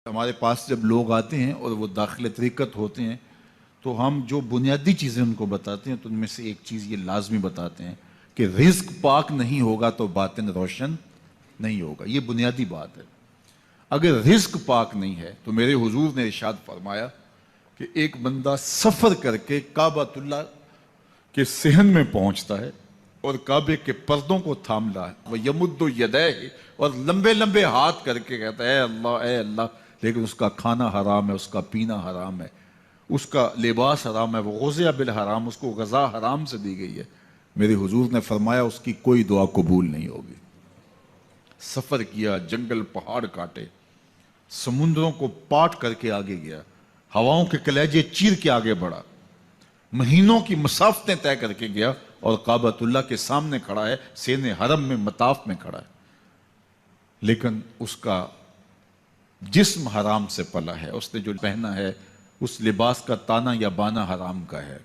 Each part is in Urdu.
ہمارے پاس جب لوگ آتے ہیں اور وہ داخل طریقت ہوتے ہیں تو ہم جو بنیادی چیزیں ان کو بتاتے ہیں تو ان میں سے ایک چیز یہ لازمی بتاتے ہیں کہ رزق پاک نہیں ہوگا تو باطن روشن نہیں ہوگا. یہ بنیادی بات ہے. اگر رزق پاک نہیں ہے تو میرے حضور نے ارشاد فرمایا کہ ایک بندہ سفر کر کے کعبۃ اللہ کے صحن میں پہنچتا ہے اور کعبے کے پردوں کو تھام رہا ہے وہ یمد یدیہ اور لمبے لمبے ہاتھ کر کے کہتا ہے اے اللہ, لیکن اس کا کھانا حرام ہے, اس کا پینا حرام ہے, اس کا لباس حرام ہے, وہ غزیہ بالحرام, اس کو غذا حرام سے دی گئی ہے. میرے حضور نے فرمایا اس کی کوئی دعا قبول نہیں ہوگی. سفر کیا, جنگل پہاڑ کاٹے, سمندروں کو پاٹ کر کے آگے گیا, ہواؤں کے کلیجے چیر کے آگے بڑھا, مہینوں کی مسافتیں طے کر کے گیا اور کعبۃ اللہ کے سامنے کھڑا ہے, سین حرم میں مطاف میں کھڑا ہے, لیکن اس کا جسم حرام سے پلا ہے. اس نے جو پہنا ہے اس لباس کا تانا یا بانا حرام کا ہے,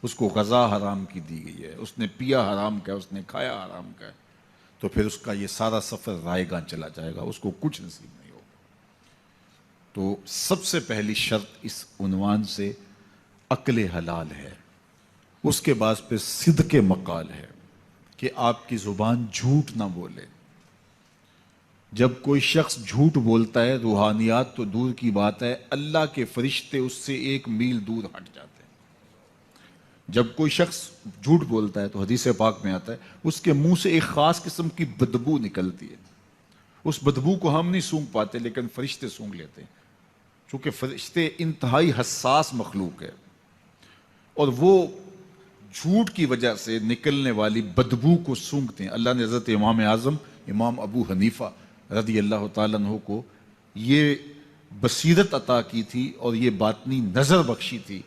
اس کو غذا حرام کی دی گئی ہے, اس نے پیا حرام کا ہے, اس نے کھایا حرام کا ہے, تو پھر اس کا یہ سارا سفر رائے گاں چلا جائے گا, اس کو کچھ نصیب نہیں ہوگا. تو سب سے پہلی شرط اس عنوان سے عقل حلال ہے. اس کے بعد پھر صدق مقال ہے کہ آپ کی زبان جھوٹ نہ بولے. جب کوئی شخص جھوٹ بولتا ہے روحانیات تو دور کی بات ہے, اللہ کے فرشتے اس سے 1 میل دور ہٹ جاتے ہیں. جب کوئی شخص جھوٹ بولتا ہے تو حدیث پاک میں آتا ہے اس کے منہ سے ایک خاص قسم کی بدبو نکلتی ہے. اس بدبو کو ہم نہیں سونگھ پاتے لیکن فرشتے سونگھ لیتے ہیں, چونکہ فرشتے انتہائی حساس مخلوق ہے اور وہ جھوٹ کی وجہ سے نکلنے والی بدبو کو سونگھتے ہیں. اللہ نے حضرت امام اعظم امام ابو حنیفہ رضی اللہ تعالیٰ عنہ کو یہ بصیرت عطا کی تھی اور یہ باطنی نظر بخشی تھی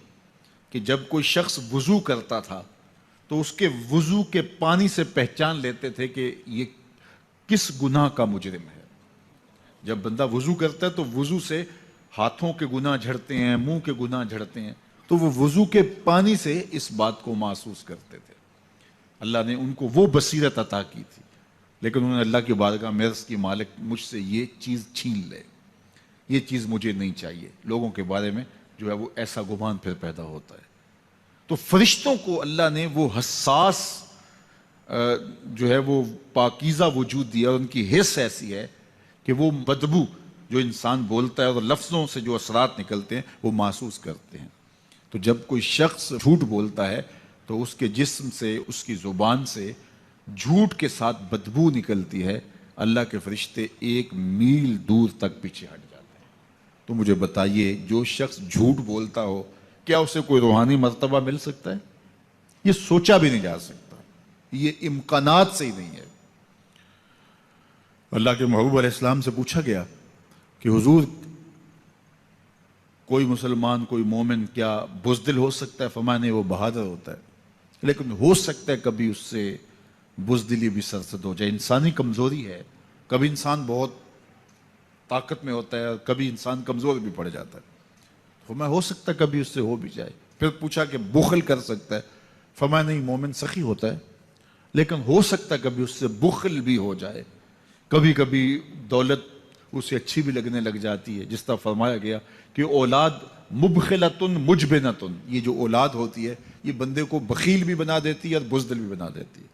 کہ جب کوئی شخص وضو کرتا تھا تو اس کے وضو کے پانی سے پہچان لیتے تھے کہ یہ کس گناہ کا مجرم ہے. جب بندہ وضو کرتا ہے تو وضو سے ہاتھوں کے گناہ جھڑتے ہیں, منہ کے گناہ جھڑتے ہیں, تو وہ وضو کے پانی سے اس بات کو محسوس کرتے تھے. اللہ نے ان کو وہ بصیرت عطا کی تھی, لیکن انہوں نے اللہ کی بارگاہ میں عرض کی مالک مجھ سے یہ چیز چھین لے, یہ چیز مجھے نہیں چاہیے. لوگوں کے بارے میں جو ہے وہ ایسا گمان پھر پیدا ہوتا ہے. تو فرشتوں کو اللہ نے وہ حساس جو ہے وہ پاکیزہ وجود دیا, اور ان کی حس ایسی ہے کہ وہ بدبو جو انسان بولتا ہے اور لفظوں سے جو اثرات نکلتے ہیں وہ محسوس کرتے ہیں. تو جب کوئی شخص جھوٹ بولتا ہے تو اس کے جسم سے, اس کی زبان سے جھوٹ کے ساتھ بدبو نکلتی ہے. اللہ کے فرشتے 1 میل دور تک پیچھے ہٹ جاتے ہیں. تو مجھے بتائیے جو شخص جھوٹ بولتا ہو کیا اسے کوئی روحانی مرتبہ مل سکتا ہے؟ یہ سوچا بھی نہیں جا سکتا, یہ امکانات سے ہی نہیں ہے. اللہ کے محبوب علیہ السلام سے پوچھا گیا کہ حضور کوئی مسلمان کوئی مومن کیا بزدل ہو سکتا ہے؟ فرمایا نہیں, وہ بہادر ہوتا ہے, لیکن ہو سکتا ہے کبھی اس سے بزدلی بھی سرزد ہو جائے. انسانی کمزوری ہے, کبھی انسان بہت طاقت میں ہوتا ہے اور کبھی انسان کمزور بھی پڑ جاتا ہے. فرمایا ہو سکتا ہے کبھی اس سے ہو بھی جائے. پھر پوچھا کہ بخل کر سکتا ہے؟ فرمایا نہیں, مومن سخی ہوتا ہے لیکن ہو سکتا ہے کبھی اس سے بخل بھی ہو جائے. کبھی کبھی دولت اسے اچھی بھی لگنے لگ جاتی ہے, جس طرح فرمایا گیا کہ اولاد مبخلتن مجبنتن, یہ جو اولاد ہوتی ہے یہ بندے کو بخیل بھی بنا دیتی ہے اور بزدل بھی بنا دیتی ہے.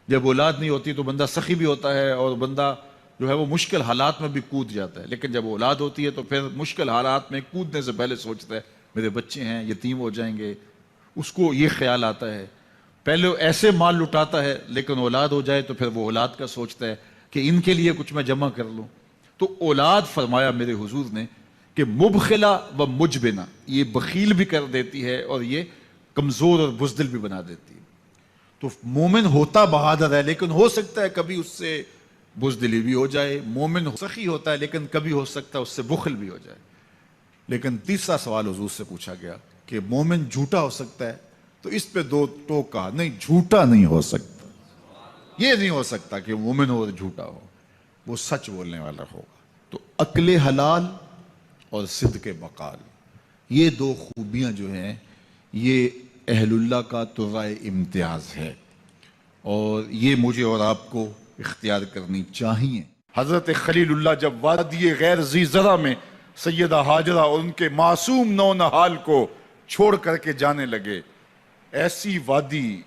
جب اولاد نہیں ہوتی تو بندہ سخی بھی ہوتا ہے اور بندہ جو ہے وہ مشکل حالات میں بھی کود جاتا ہے, لیکن جب اولاد ہوتی ہے تو پھر مشکل حالات میں کودنے سے پہلے سوچتا ہے میرے بچے ہیں یتیم ہو جائیں گے. اس کو یہ خیال آتا ہے, پہلے ایسے مال لٹاتا ہے لیکن اولاد ہو جائے تو پھر وہ اولاد کا سوچتا ہے کہ ان کے لیے کچھ میں جمع کر لوں. تو اولاد فرمایا میرے حضور نے کہ مبخلہ و مجبنہ, یہ بخیل بھی کر دیتی ہے اور یہ کمزور اور بزدل بھی بنا دیتی ہے. تو مومن ہوتا بہادر ہے لیکن ہو سکتا ہے کبھی اس سے بزدلی بھی ہو جائے. مومن سخی ہوتا ہے لیکن کبھی ہو سکتا ہے اس سے بخل بھی ہو جائے. لیکن تیسرا سوال حضور سے پوچھا گیا کہ مومن جھوٹا ہو سکتا ہے؟ تو اس پہ 2 ٹوک کہا, نہیں جھوٹا نہیں ہو سکتا. یہ نہیں ہو سکتا کہ مومن ہو اور جھوٹا ہو, وہ سچ بولنے والا ہوگا. تو عقل حلال اور صدق مقال, یہ 2 خوبیاں جو ہیں یہ اہل اللہ کا ترائے امتیاز ہے, اور یہ مجھے اور آپ کو اختیار کرنی چاہیے. حضرت خلیل اللہ جب وادی غیر ذی زرع میں سیدہ ہاجرہ اور ان کے معصوم نو نہال کو چھوڑ کر کے جانے لگے. ایسی وادی